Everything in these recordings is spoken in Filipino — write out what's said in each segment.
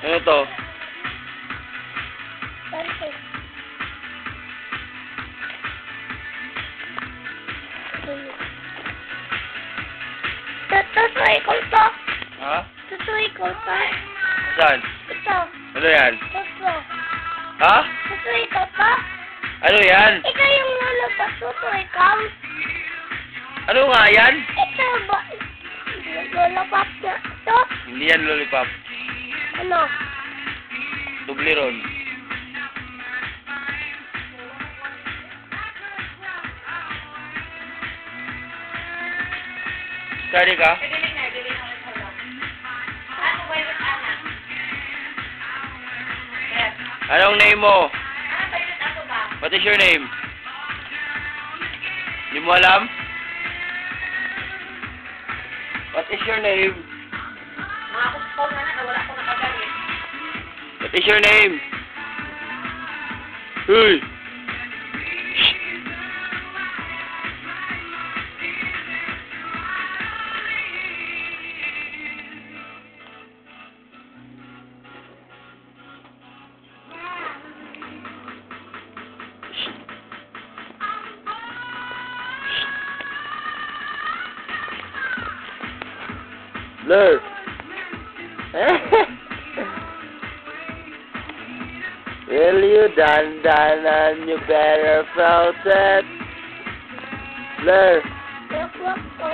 Ano to? Pancake. Tutuloy ko to. Ha? Tutuloy ko to. Saan? Ito. Ano yan? Ito. Ha? Tutuloy ko to. Ano yan? Ikaw yung lulupas. Tutuloy ka. Ano nga yan? Ito ba? Lulupas na ito. Hindi yan lollipop. Ano? Toblerone. Study ka? Anong name mo? What is your name? Hindi mo alam? What is your name? Mga kuspong na wala ko nakagalit. What is your name? Hey! Shh! Blur. Will you dan and you better felt it? Blur. Wak wak ko.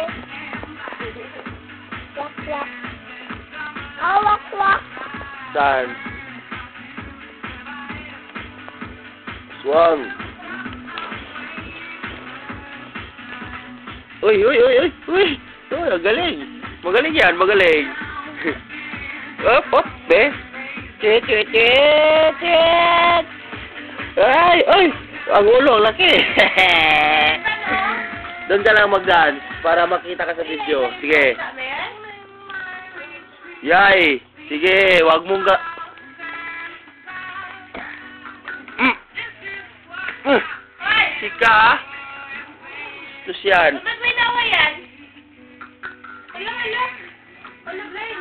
Wak wak. Oh, wak wak. Saan? Swang. Uy, uy, uy, uy, uy. Uy, magaling. Magaling yan, magaling. Op, op, be. Tit, tit, tit, tit. Ay, ay. Ang ulo, ang laki. Doon ka lang mag-dance para makita ka sa video. Sige. Yay. Sige, wag mong ga... Sika, ah. Tus yan. Ba't may nawa yan? Wala, wala. Wala, Glenn.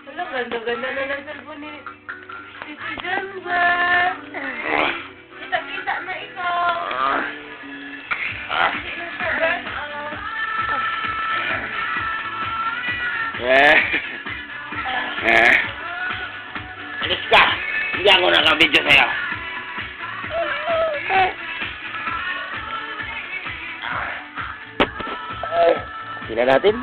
Wala, ganda-ganda na ng cellphone ni Titi Denver. Kita-kita na ikaw. Alis ka. Hindi ako nakabidyo sa'yo. Tingnan natin.